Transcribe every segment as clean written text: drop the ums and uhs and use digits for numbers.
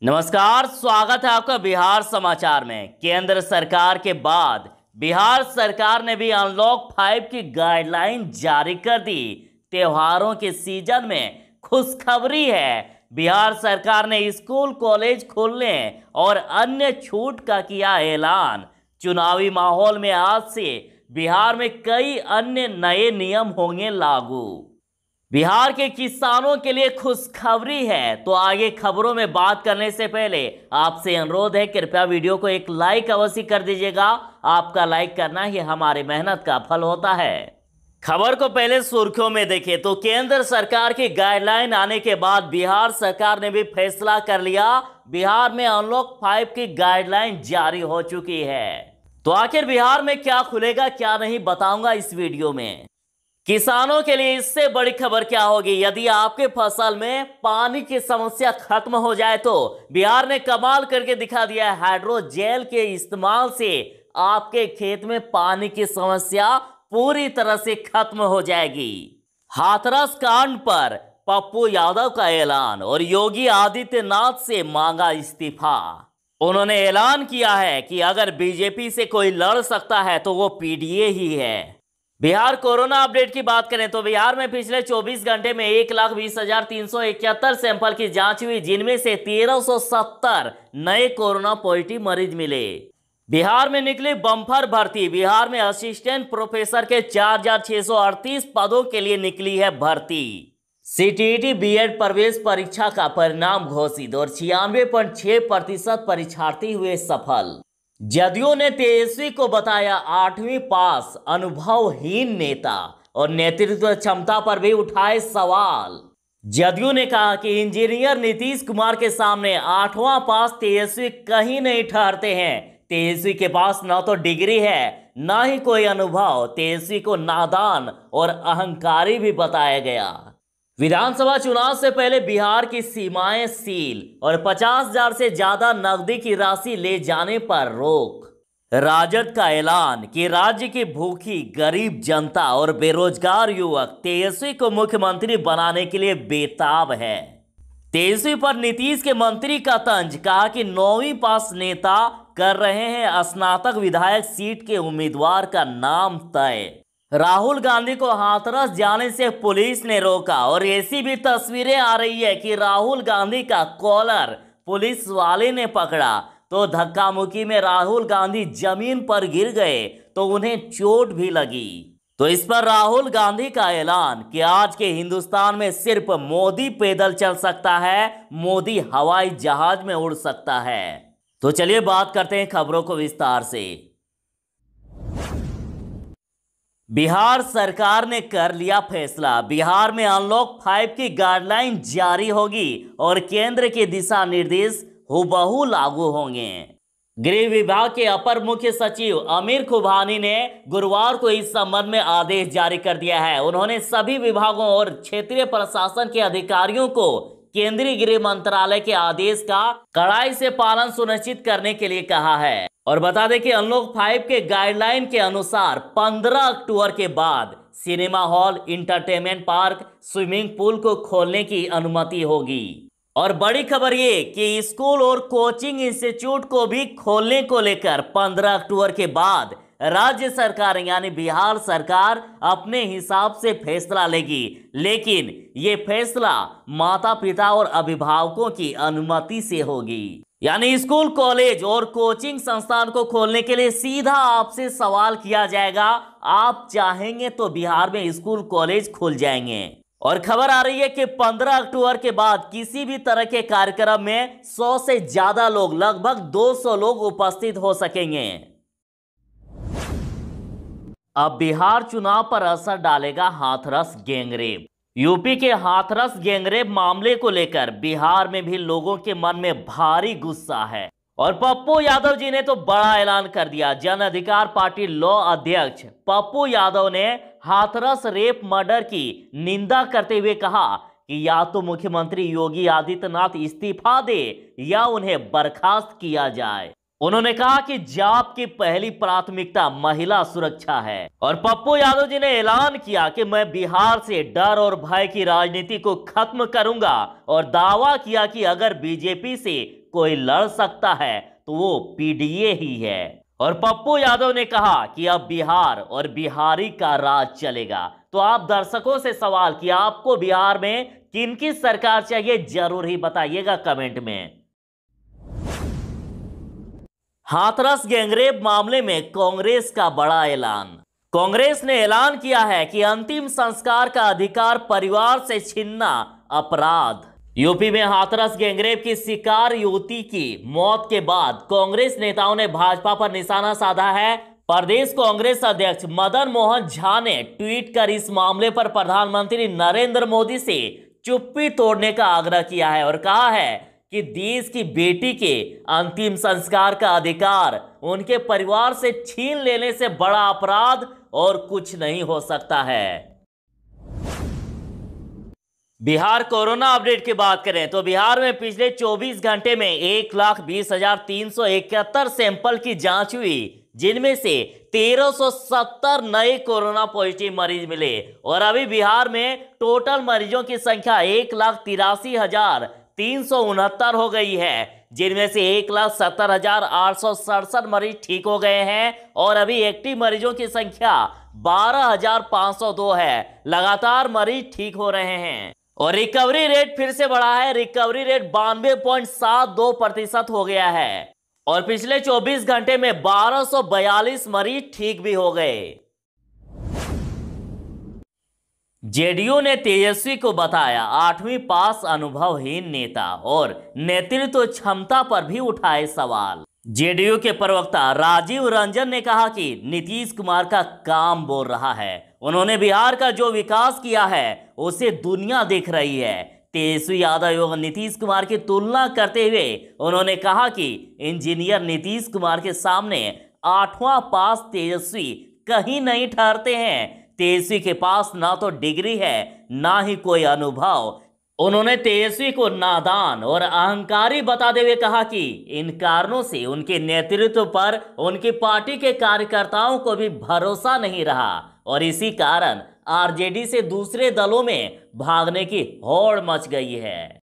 नमस्कार, स्वागत है आपका बिहार समाचार में। केंद्र सरकार के बाद बिहार सरकार ने भी अनलॉक 5 की गाइडलाइन जारी कर दी। त्योहारों के सीजन में खुशखबरी है। बिहार सरकार ने स्कूल कॉलेज खोलने और अन्य छूट का किया ऐलान। चुनावी माहौल में आज से बिहार में कई अन्य नए नियम होंगे लागू। बिहार के किसानों के लिए खुशखबरी है। तो आगे खबरों में बात करने से पहले आपसे अनुरोध है, कृपया वीडियो को एक लाइक अवश्य कर दीजिएगा। आपका लाइक करना ही हमारी मेहनत का फल होता है। खबर को पहले सुर्खियों में देखें तो केंद्र सरकार की गाइडलाइन आने के बाद बिहार सरकार ने भी फैसला कर लिया। बिहार में अनलॉक 5 की गाइडलाइन जारी हो चुकी है। तो आखिर बिहार में क्या खुलेगा क्या नहीं बताऊंगा इस वीडियो में। किसानों के लिए इससे बड़ी खबर क्या होगी। यदि आपके फसल में पानी की समस्या खत्म हो जाए तो बिहार ने कमाल करके दिखा दिया है। हाइड्रोजेल के इस्तेमाल से आपके खेत में पानी की समस्या पूरी तरह से खत्म हो जाएगी। हाथरस कांड पर पप्पू यादव का ऐलान और योगी आदित्यनाथ से मांगा इस्तीफा। उन्होंने ऐलान किया है कि अगर बीजेपी से कोई लड़ सकता है तो वो पीडीए ही है। बिहार कोरोना अपडेट की बात करें तो बिहार में पिछले 24 घंटे में 1,20,371 सैंपल की जांच हुई, जिनमें से 1,370 नए कोरोना पॉजिटिव मरीज मिले। बिहार में निकली बम्पर भर्ती। बिहार में असिस्टेंट प्रोफेसर के 4,638 पदों के लिए निकली है भर्ती। सीटीईटी बीएड प्रवेश परीक्षा का परिणाम घोषित और 96.6% परीक्षार्थी हुए सफल। जदयू ने तेजस्वी को बताया 8वीं पास अनुभवहीन नेता और नेतृत्व क्षमता पर भी उठाए सवाल। जदयू ने कहा कि इंजीनियर नीतीश कुमार के सामने 8वां पास तेजस्वी कहीं नहीं ठहरते हैं। तेजस्वी के पास न तो डिग्री है न ही कोई अनुभव। तेजस्वी को नादान और अहंकारी भी बताया गया। विधानसभा चुनाव से पहले बिहार की सीमाएं सील और 50,000 से ज्यादा नकदी की राशि ले जाने पर रोक। राजद का ऐलान कि राज्य की भूखी गरीब जनता और बेरोजगार युवक तेजस्वी को मुख्यमंत्री बनाने के लिए बेताब है। तेजस्वी पर नीतीश के मंत्री का तंज। कहा कि 9वीं पास नेता कर रहे हैं स्नातक विधायक सीट के उम्मीदवार का नाम तय। राहुल गांधी को हाथरस जाने से पुलिस ने रोका और ऐसी भी तस्वीरें आ रही है कि राहुल गांधी का कॉलर पुलिस वाले ने पकड़ा तो धक्का मुक्की में राहुल गांधी जमीन पर गिर गए तो उन्हें चोट भी लगी। तो इस पर राहुल गांधी का ऐलान कि आज के हिंदुस्तान में सिर्फ मोदी पैदल चल सकता है, मोदी हवाई जहाज में उड़ सकता है। तो चलिए बात करते हैं खबरों को विस्तार से। बिहार सरकार ने कर लिया फैसला। बिहार में अनलॉक 5 की गाइडलाइन जारी होगी और केंद्र के दिशा निर्देश हूबहू लागू होंगे। गृह विभाग के अपर मुख्य सचिव आमिर खुबानी ने गुरुवार को इस संबंध में आदेश जारी कर दिया है। उन्होंने सभी विभागों और क्षेत्रीय प्रशासन के अधिकारियों को केंद्रीय गृह मंत्रालय के आदेश का कड़ाई से पालन सुनिश्चित करने के लिए कहा है। और बता दें कि अनलॉक 5 के गाइडलाइन के अनुसार 15 अक्टूबर के बाद cinema hall, entertainment park, swimming pool को खोलने की अनुमति होगी। और बड़ी खबर ये कि स्कूल और कोचिंग इंस्टीट्यूट को भी खोलने को लेकर 15 अक्टूबर के बाद राज्य सरकार यानी बिहार सरकार अपने हिसाब से फैसला लेगी। लेकिन ये फैसला माता पिता और अभिभावकों की अनुमति से होगी। यानी स्कूल, कॉलेज और कोचिंग संस्थान को खोलने के लिए सीधा आपसे सवाल किया जाएगा। आप चाहेंगे तो बिहार में स्कूल कॉलेज खुल जाएंगे। और खबर आ रही है कि 15 अक्टूबर के बाद किसी भी तरह के कार्यक्रम में 100 से ज्यादा लोग, लगभग 200 लोग उपस्थित हो सकेंगे। अब बिहार चुनाव पर असर डालेगा हाथरस गैंगरेप। यूपी के हाथरस गैंगरेप मामले को लेकर बिहार में भी लोगों के मन में भारी गुस्सा है और पप्पू यादव जी ने तो बड़ा ऐलान कर दिया। जन अधिकार पार्टी लॉ अध्यक्ष पप्पू यादव ने हाथरस रेप मर्डर की निंदा करते हुए कहा कि या तो मुख्यमंत्री योगी आदित्यनाथ इस्तीफा दे या उन्हें बर्खास्त किया जाए। उन्होंने कहा कि जाप की पहली प्राथमिकता महिला सुरक्षा है और पप्पू यादव जी ने ऐलान किया कि मैं बिहार से डर और भय की राजनीति को खत्म करूंगा और दावा किया कि अगर बीजेपी से कोई लड़ सकता है तो वो पीडीए ही है। और पप्पू यादव ने कहा कि अब बिहार और बिहारी का राज चलेगा। तो आप दर्शकों से सवाल कि आपको बिहार में किनकी सरकार चाहिए, जरूर ही बताइएगा कमेंट में। हाथरस गैंगरेप मामले में कांग्रेस का बड़ा ऐलान। कांग्रेस ने ऐलान किया है कि अंतिम संस्कार का अधिकार परिवार से छीनना अपराध। यूपी में हाथरस गैंगरेप की शिकार युवती की मौत के बाद कांग्रेस नेताओं ने भाजपा पर निशाना साधा है। प्रदेश कांग्रेस अध्यक्ष मदन मोहन झा ने ट्वीट कर इस मामले पर प्रधानमंत्री नरेंद्र मोदी से चुप्पी तोड़ने का आग्रह किया है और कहा है कि देश की बेटी के अंतिम संस्कार का अधिकार उनके परिवार से छीन लेने से बड़ा अपराध और कुछ नहीं हो सकता है। बिहार कोरोना अपडेट की बात करें तो बिहार में पिछले 24 घंटे में 1,20,371 सैंपल की जांच हुई, जिनमें से 1370 नए कोरोना पॉजिटिव मरीज मिले और अभी बिहार में टोटल मरीजों की संख्या 1,83,369 हो गई है, जिनमें से 1,70,867 मरीज ठीक हो गए हैं और अभी एक्टिव मरीजों की संख्या 12,502 है। लगातार मरीज ठीक हो रहे हैं और रिकवरी रेट फिर से बढ़ा है। रिकवरी रेट 92.72% हो गया है और पिछले 24 घंटे में 1242 मरीज ठीक भी हो गए। जेडीयू ने तेजस्वी को बताया 8वीं पास अनुभवहीन नेता और नेतृत्व क्षमता पर भी उठाए सवाल। जेडीयू के प्रवक्ता राजीव रंजन ने कहा कि नीतीश कुमार का काम बोल रहा है। उन्होंने बिहार का जो विकास किया है उसे दुनिया देख रही है। तेजस्वी यादव एवं नीतीश कुमार की तुलना करते हुए उन्होंने कहा कि इंजीनियर नीतीश कुमार के सामने 8वां पास तेजस्वी कहीं नहीं ठहरते हैं। तेजस्वी के पास ना तो डिग्री है ना ही कोई अनुभव। उन्होंने तेजस्वी को नादान और अहंकारी बताते हुए कहा कि इन कारणों से उनके नेतृत्व पर उनकी पार्टी के कार्यकर्ताओं को भी भरोसा नहीं रहा और इसी कारण आरजेडी से दूसरे दलों में भागने की होड़ मच गई है।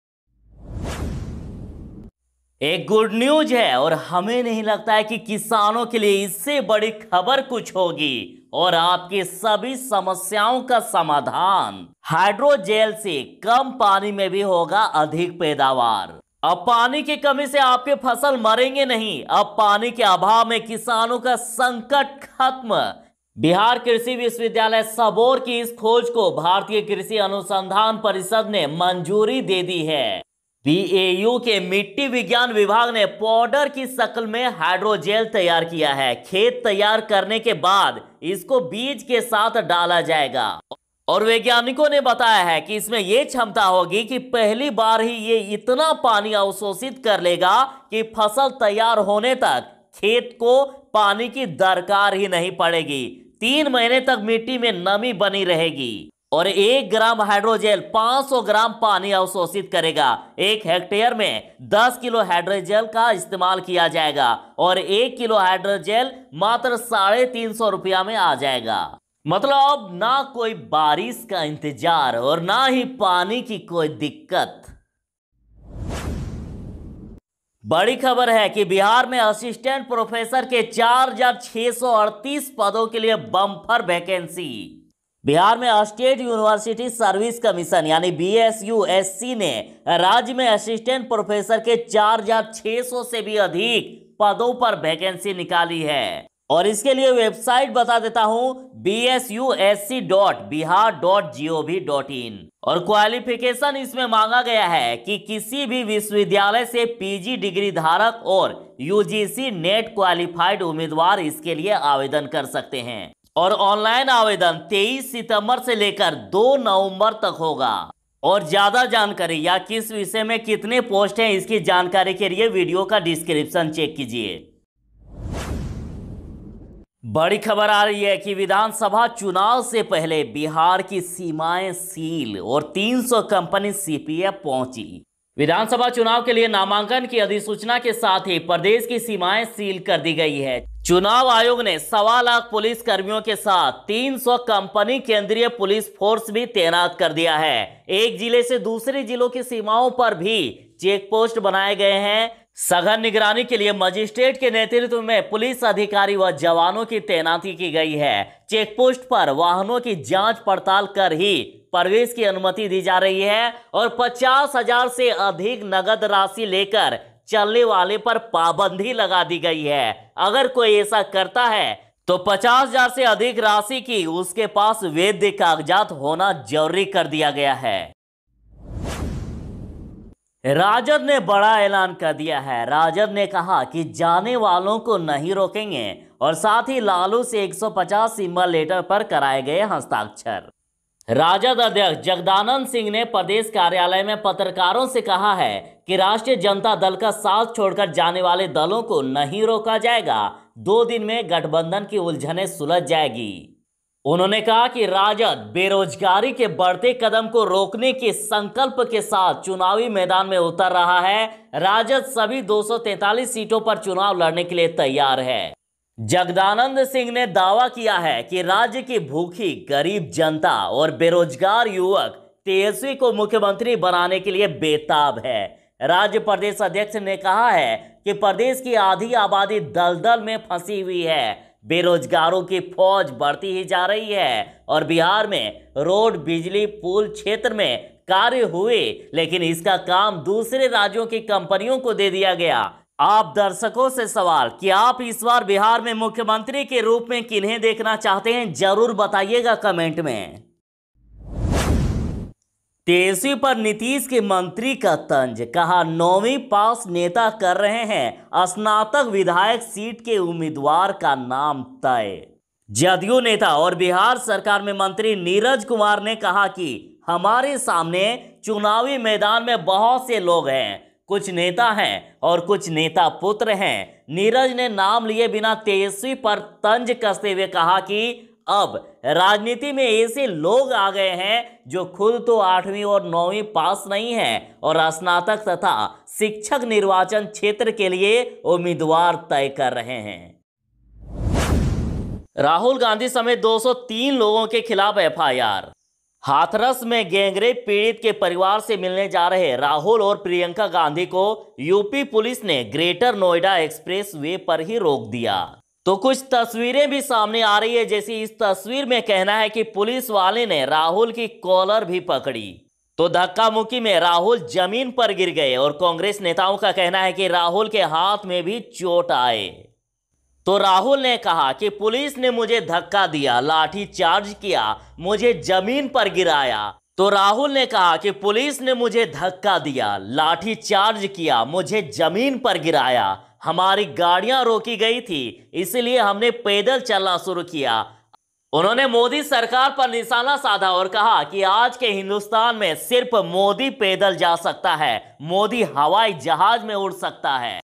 एक गुड न्यूज है और हमें नहीं लगता है कि किसानों के लिए इससे बड़ी खबर कुछ होगी और आपकी सभी समस्याओं का समाधान। हाइड्रोजेल से कम पानी में भी होगा अधिक पैदावार। अब पानी की कमी से आपके फसल मरेंगे नहीं। अब पानी के अभाव में किसानों का संकट खत्म। बिहार कृषि विश्वविद्यालय सबौर की इस खोज को भारतीय कृषि अनुसंधान परिषद ने मंजूरी दे दी है। बीएयू के मिट्टी विज्ञान विभाग ने पाउडर की शक्ल में हाइड्रोजेल तैयार किया है। खेत तैयार करने के बाद इसको बीज के साथ डाला जाएगा और वैज्ञानिकों ने बताया है कि इसमें यह क्षमता होगी कि पहली बार ही ये इतना पानी अवशोषित कर लेगा कि फसल तैयार होने तक खेत को पानी की दरकार ही नहीं पड़ेगी। 3 महीने तक मिट्टी में नमी बनी रहेगी और 1 ग्राम हाइड्रोजेल 500 ग्राम पानी अवशोषित करेगा। 1 हेक्टेयर में 10 किलो हाइड्रोजेल का इस्तेमाल किया जाएगा और 1 किलो हाइड्रोजेल मात्र 350 रुपया में आ जाएगा। मतलब अब ना कोई बारिश का इंतजार और ना ही पानी की कोई दिक्कत। बड़ी खबर है कि बिहार में असिस्टेंट प्रोफेसर के 4,638 पदों के लिए बम्पर वैकेंसी। बिहार में स्टेट यूनिवर्सिटी सर्विस कमीशन यानी BSUSC ने राज्य में असिस्टेंट प्रोफेसर के 4,600 से भी अधिक पदों पर वैकेंसी निकाली है और इसके लिए वेबसाइट बता देता हूं bsusc.bihar.gov.in और क्वालिफिकेशन इसमें मांगा गया है कि किसी भी विश्वविद्यालय से PG डिग्री धारक और UGC नेट क्वालिफाइड उम्मीदवार इसके लिए आवेदन कर सकते हैं और ऑनलाइन आवेदन 23 सितंबर से लेकर 2 नवंबर तक होगा। और ज्यादा जानकारी या किस विषय में कितने पोस्ट हैं इसकी जानकारी के लिए वीडियो का डिस्क्रिप्शन चेक कीजिए। बड़ी खबर आ रही है कि विधानसभा चुनाव से पहले बिहार की सीमाएं सील और 300 कंपनी CPF पहुंची। विधानसभा चुनाव के लिए नामांकन की अधिसूचना के साथ ही प्रदेश की सीमाएं सील कर दी गई है। चुनाव आयोग ने 1.25 लाख पुलिस कर्मियों के साथ 300 कंपनी केंद्रीय पुलिस फोर्स भी तैनात कर दिया है। एक जिले से दूसरे जिलों की सीमाओं पर भी चेक पोस्ट बनाए गए हैं। सघन निगरानी के लिए मजिस्ट्रेट के नेतृत्व में पुलिस अधिकारी व जवानों की तैनाती की गई है। चेक पोस्ट पर वाहनों की जांच पड़ताल कर ही प्रवेश की अनुमति दी जा रही है और 50,000 से अधिक नगद राशि लेकर चलने वाले पर पाबंदी लगा दी गई है। अगर कोई ऐसा करता है तो 50,000 से अधिक राशि की उसके पास वैध कागजात होना जरूरी कर दिया गया है। राजद ने बड़ा ऐलान कर दिया है। राजद ने कहा कि जाने वालों को नहीं रोकेंगे और साथ ही लालू से 150 सिंबल लेटर पर कराए गए हस्ताक्षर। राजद अध्यक्ष जगदानंद सिंह ने प्रदेश कार्यालय में पत्रकारों से कहा है कि राष्ट्रीय जनता दल का साथ छोड़कर जाने वाले दलों को नहीं रोका जाएगा। 2 दिन में गठबंधन की उलझनें सुलझ जाएगी। उन्होंने कहा कि राजद बेरोजगारी के बढ़ते कदम को रोकने के संकल्प के साथ चुनावी मैदान में उतर रहा है। राजद सभी 243 सीटों पर चुनाव लड़ने के लिए तैयार है। जगदानंद सिंह ने दावा किया है कि राज्य की भूखी गरीब जनता और बेरोजगार युवक तेजस्वी को मुख्यमंत्री बनाने के लिए बेताब है। राज्य प्रदेश अध्यक्ष ने कहा है कि प्रदेश की आधी आबादी दलदल में फंसी हुई है। बेरोजगारों की फौज बढ़ती ही जा रही है और बिहार में रोड, बिजली, पुल क्षेत्र में कार्य हुए, लेकिन इसका काम दूसरे राज्यों की कंपनियों को दे दिया गया। आप दर्शकों से सवाल कि आप इस बार बिहार में मुख्यमंत्री के रूप में किन्हें देखना चाहते हैं, जरूर बताइएगा कमेंट में। तेजस्वी पर नीतीश के मंत्री का तंज, कहा 9वीं पास नेता कर रहे हैं स्नातक विधायक सीट के उम्मीदवार का नाम तय। जदयू नेता और बिहार सरकार में मंत्री नीरज कुमार ने कहा कि हमारे सामने चुनावी मैदान में बहुत से लोग हैं, कुछ नेता हैं और कुछ नेता पुत्र हैं। नीरज ने नाम लिए बिना तेजस्वी पर तंज कसते हुए कहा कि अब राजनीति में ऐसे लोग आ गए हैं जो खुद तो 8वीं और 9वीं पास नहीं है और स्नातक तथा शिक्षक निर्वाचन क्षेत्र के लिए उम्मीदवार तय कर रहे हैं। राहुल गांधी समेत 203 लोगों के खिलाफ एफआईआर। हाथरस में गैंगरेप पीड़ित के परिवार से मिलने जा रहे राहुल और प्रियंका गांधी को यूपी पुलिस ने ग्रेटर नोएडा एक्सप्रेस वे पर ही रोक दिया। तो कुछ तस्वीरें भी सामने आ रही है, जैसी इस तस्वीर में कहना है कि पुलिस वाले ने राहुल की कॉलर भी पकड़ी तो धक्का मुक्की में राहुल जमीन पर गिर गए और कांग्रेस नेताओं का कहना है कि राहुल के हाथ में भी चोट आए। तो राहुल ने कहा कि पुलिस ने मुझे धक्का दिया, लाठी चार्ज किया, मुझे जमीन पर गिराया। तो राहुल ने कहा कि पुलिस ने मुझे धक्का दिया, लाठी चार्ज किया, मुझे जमीन पर गिराया, हमारी गाड़ियां रोकी गई थी, इसलिए हमने पैदल चलना शुरू किया। उन्होंने मोदी सरकार पर निशाना साधा और कहा कि आज के हिंदुस्तान में सिर्फ मोदी पैदल जा सकता है, मोदी हवाई जहाज में उड़ सकता है।